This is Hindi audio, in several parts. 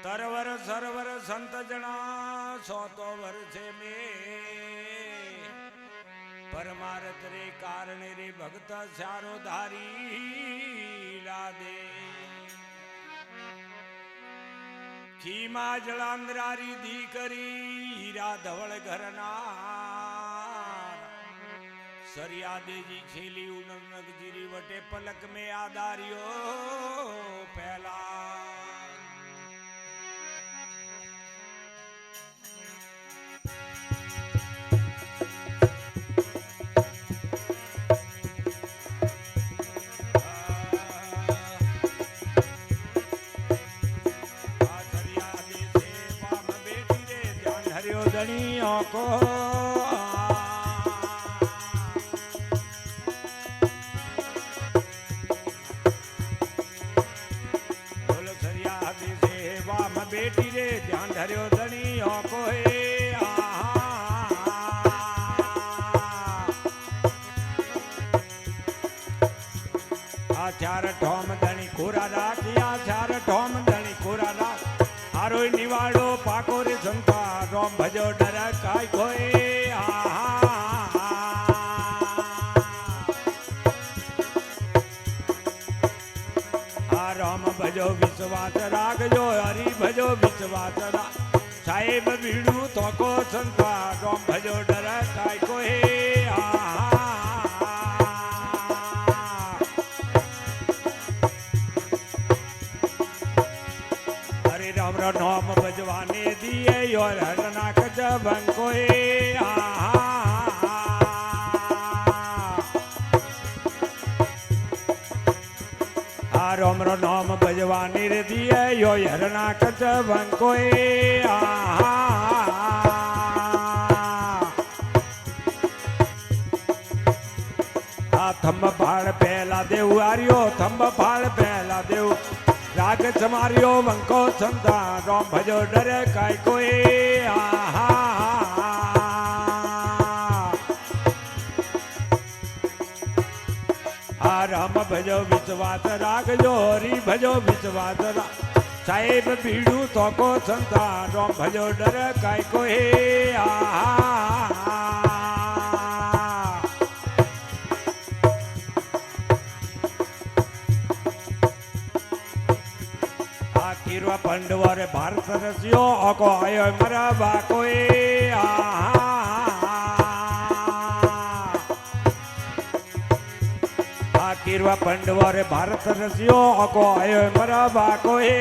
तरवर सरवर संत जना सो तो वर्षे में परमारथ रे कारण रे भक्त सारो धारी लादे खीमा जलांद्रारी दी करी हीरा धवल घरना सरिया देजी छेली उनक जीरी वटे पलक में आदारियो पहला दणियों को बोलो सरिया से वाम बेटी रे ध्यान धरियो दणियों को आचार ठोम धनी कोरा राखी आचार ठोम धनी कोरा राख हारो निवाड़ो पाको रे संता रोम भजो डर काय कोई राम भजो विश्वास राग जो हरि भजो विश्वास राग साहेब भीड़ू तो को संता रोम भजो डर काय कोई राम रो नाम बजवाने दिए और हरना कजबन कोई राम रो नाम बजवाने रे दिए यो हरना कजबन कोई थंब फाड़ पहला देव आर्यो थंब फाड़ पहला देव राग समारियो वंको संता रोम भजो डर काय कोई राम भजो विश्वास राग जो हरि भजो विश्वास राग साहेब भीड़ू तो को संता रोम भजो डर काय कोई कीरवा पंडवर भारत रसियो अको आयो मरा बाकोए कीरवा पंडवर भारत रसियो अको आयो मरा बाकोए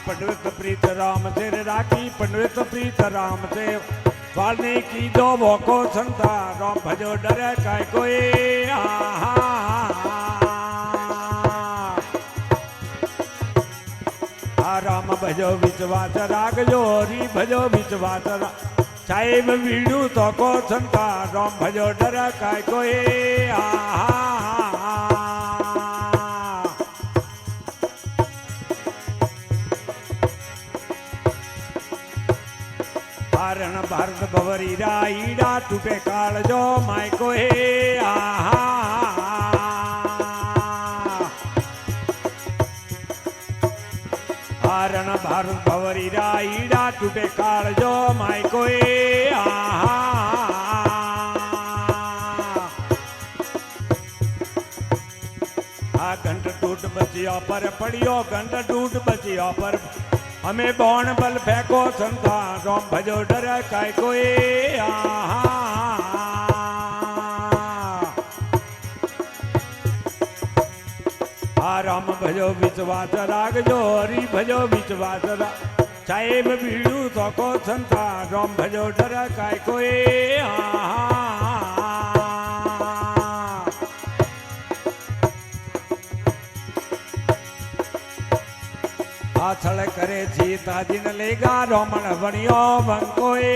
पंडित प्रीत राम से राखी पंडित प्रीत राम से वाल्ने की दो भोको संता रोम भजो डर काय कोई राम भजो विश्वास राग जो हरि भजो विश्वास राग साहेब वीड़ू तो को संता रोम भजो डर काय कोई रण भारत भवरी राईडा टूटे काल जो माय को रण भारत भवरी राईडा टूटे काल जो माय को घंट टूट बचिया पर पड़ियो घंट टूट बचिया पर हमें बौन बल फेंको संता रोम भजो डर काय कोई राम भजो विश्वास राग जो हरि भजो विश्वास राग साहेब भीड़ू तो को संता रोम भजो डर काय कोई आछड़ करे सीता जिन लेगा रोमन बनियो बंकोए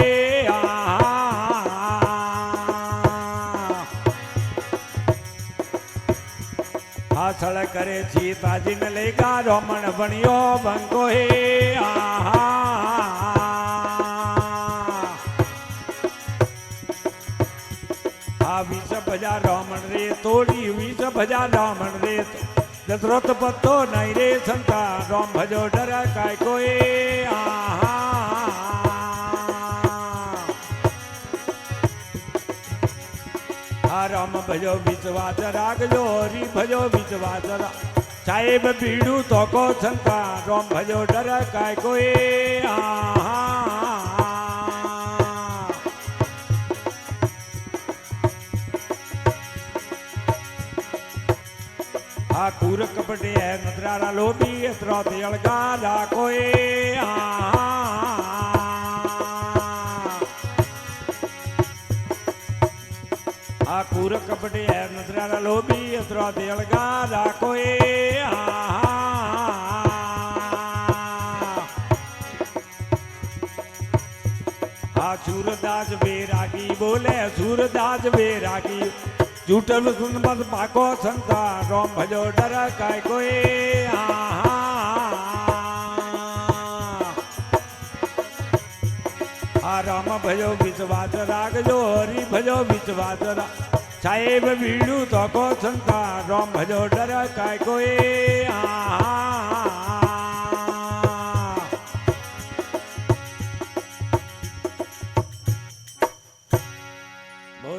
आछड़ करे सीता जिन लेगा रोमन बनियो बंकोए विष भजा रामण रे तोड़ी 20 भजा रामण रे दशरथ पत्तो नहीं रे संता राम भजो डर काय कोई आहा राम भजो विश्वास रागजो हरि भजो विश्वास साहेब बीड़ू तो को संता राम भजो डर काय कोई आहा कूर कपड़े है नदरारा लोभी इतरा तेलगा कोई कूर कपड़े है नदरारा लोभी इतरा तेलगा कोई सूरदास बेरागी बोले सूरदास बेरागी झूठल सुन मत पाको संता राम भजो डर काय कोई राम भजो विश्वास रागजो हरि भजो विश्वास साहेब बीड़ू तो को संता राम भजो डर काय कोई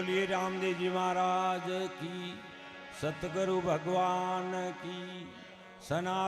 बोलिए रामदेव जी महाराज की सतगुरु भगवान की सना